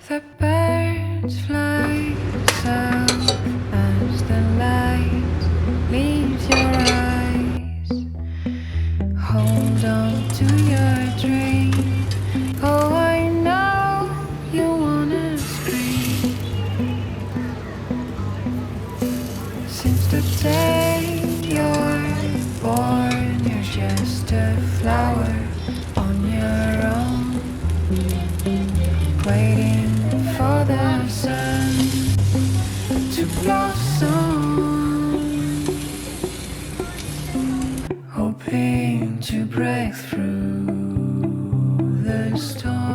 The birds fly south as the light leaves your eyes. Hold on to your dream. Oh, I know you wanna scream. Since the day you're born, you're just a flower on your own, waiting for the sun to blossom, hoping to break through the storm.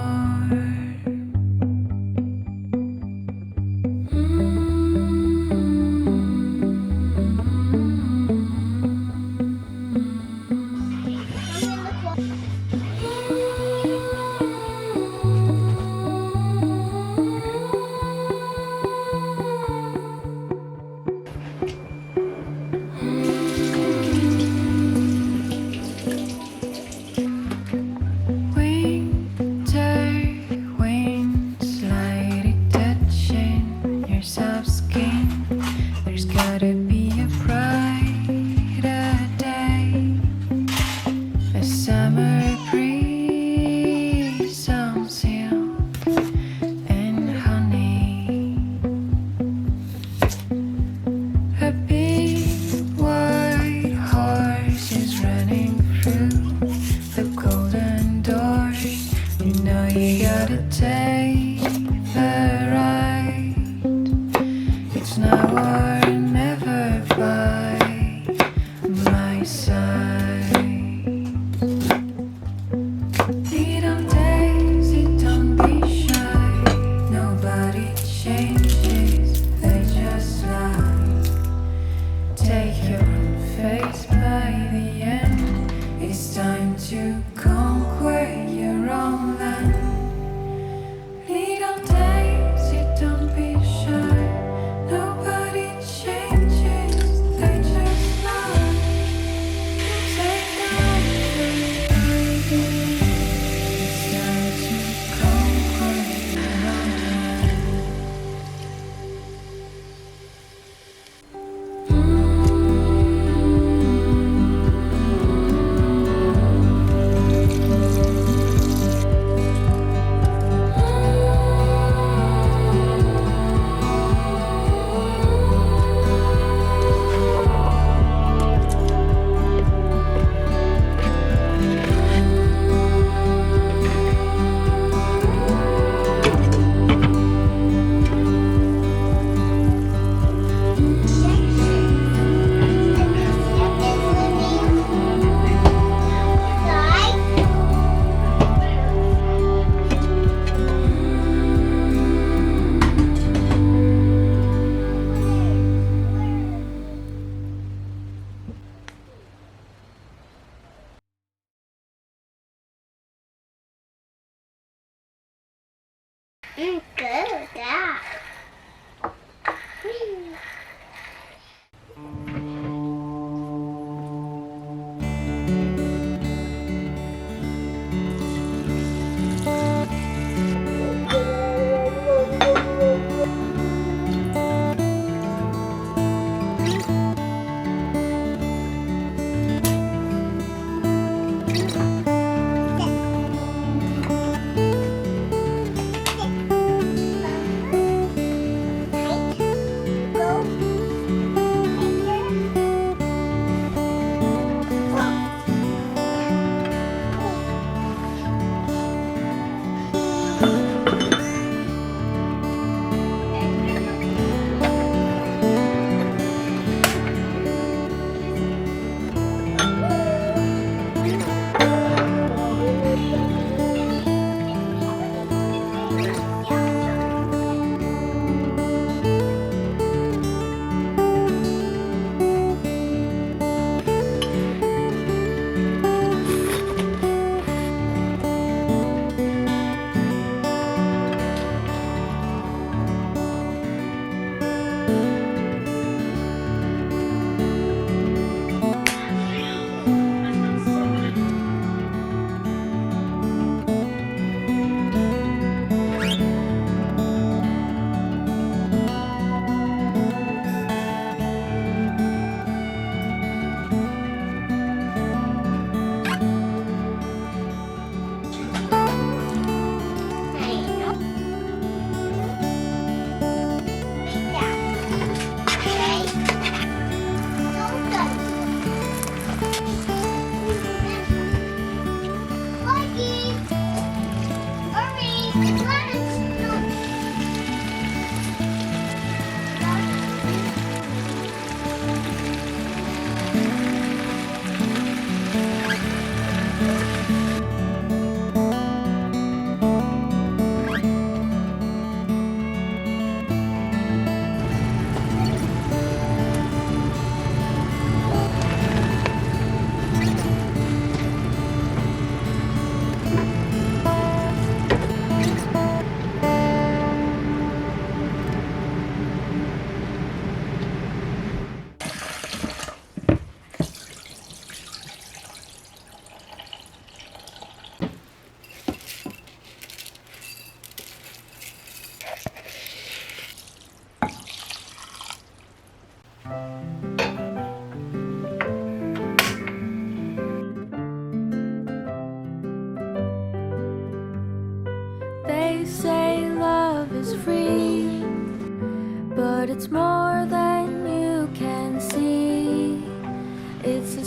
Winter winds lightly touching your soft skin. There's gotta be a brighter day. A summer breeze, some silk and honey. A big white horse is running through the golden door. You know you gotta take the ride. It's now or never by my side. Little Daisy, don't be shy. Nobody changes, they just lie. Take your own face by the end. It's time to conquer your own land. Little Daisy, don't be shy. Nobody changes, they just lie. Take your own face by the end. It's time to conquer your own land. Good. Yeah.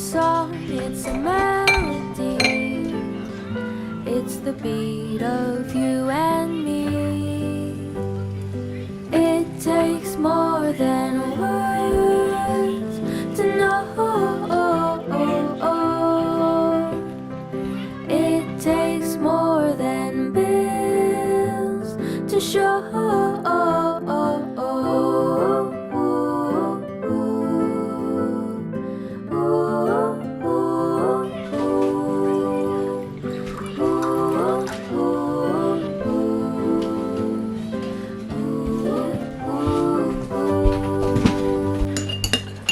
song, it's a melody. It's the beat of you and me. It takes more than words to know. It takes more than bills to show.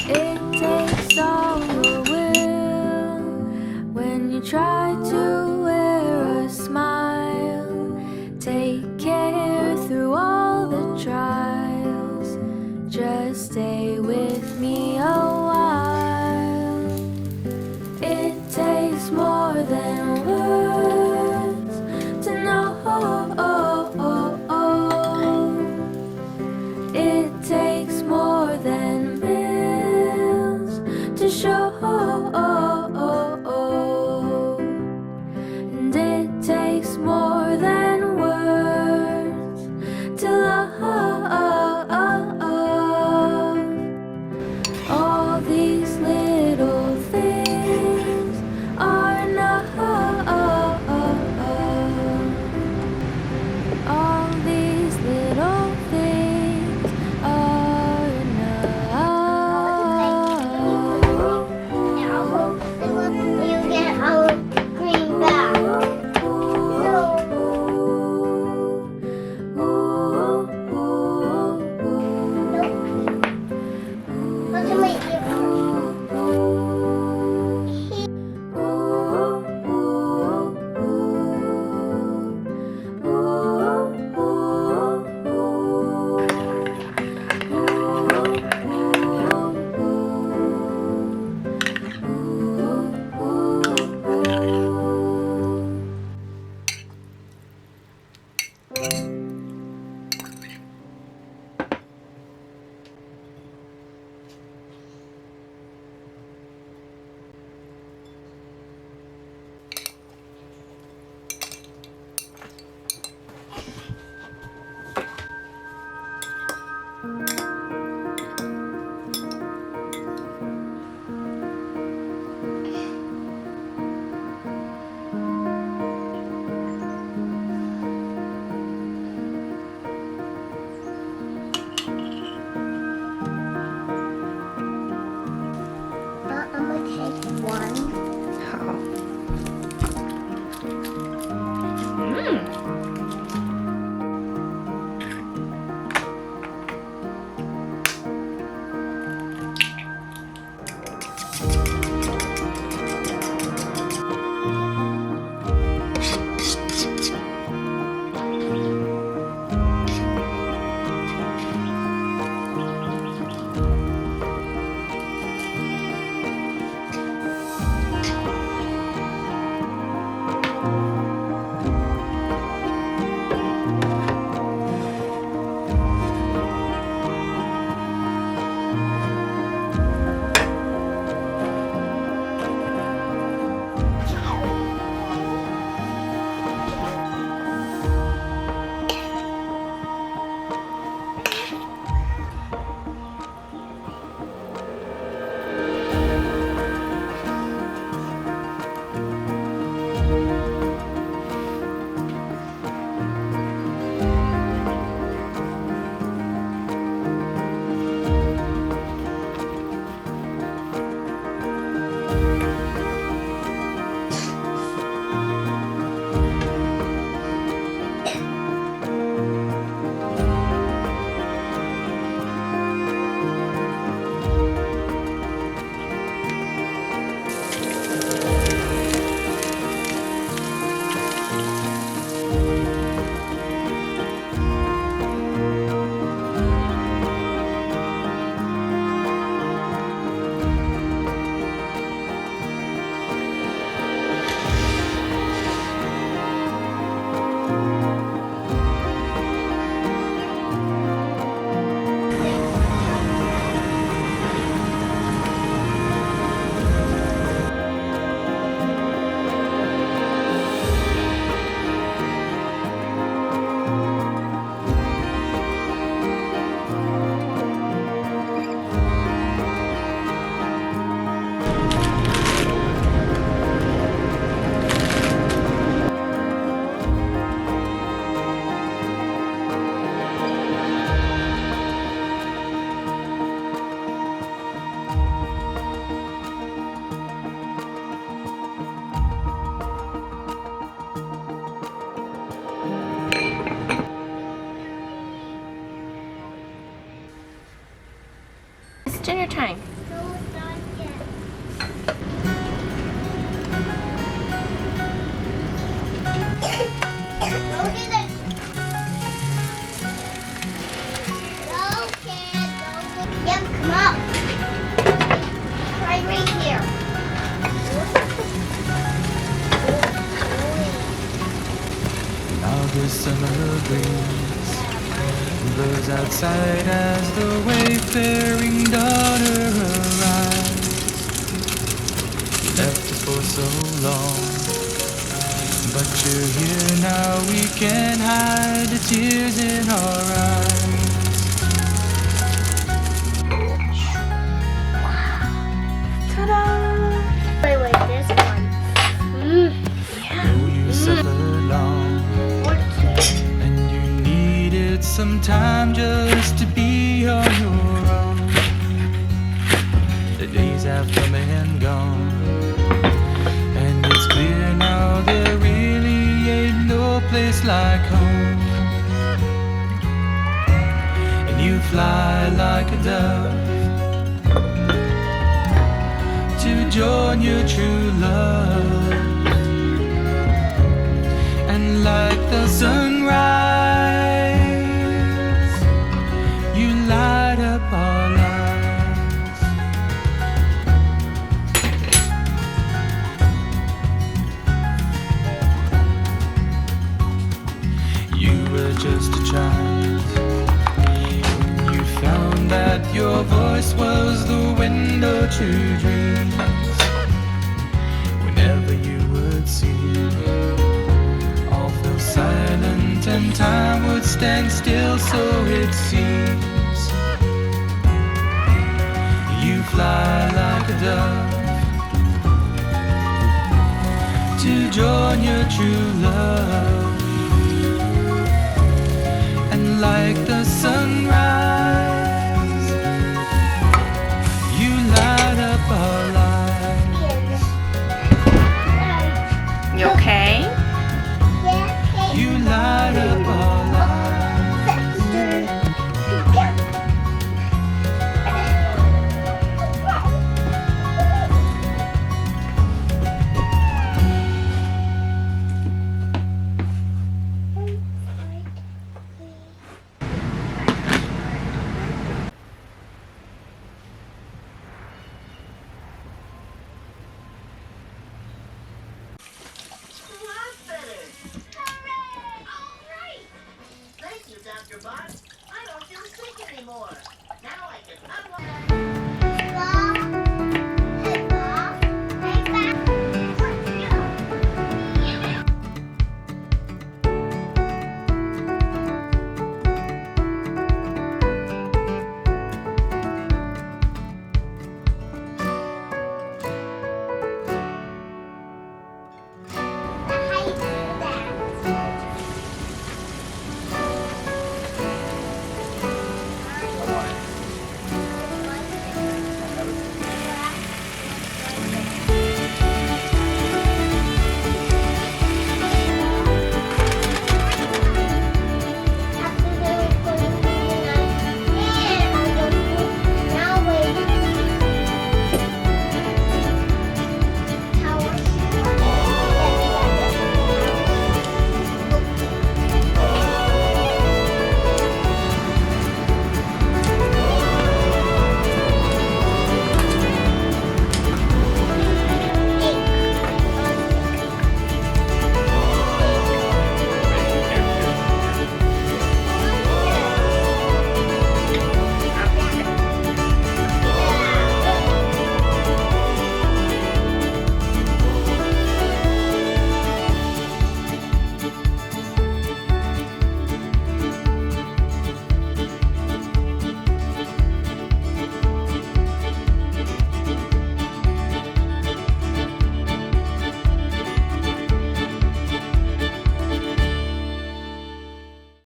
It takes all your will when you try to wear a smile. Take care through all the trials. Just stay with me a while. It takes more than words to know. It takes more than bills to show. And it takes more than words to love. All these little things are enough. All these little things are enough. You get our green back. What's it make you? I'm gonna take one. summer breeze blows outside as the wayfaring daughter arrives. You left us for so long, but you're here now. We can't hide the tears in our eyes. Wait, this one. Oh, you suffered long, and you needed some time just to be on your own. The days have come and gone, and it's clear now there really ain't no place like home. And you fly like a dove to join your true love, and like the sunrise, you light up our lives. You were just a child when you found that your voice was the window to dreams. Whenever you would see, all fell silent and time would stand still, so it seems. You fly like a dove to join your true love,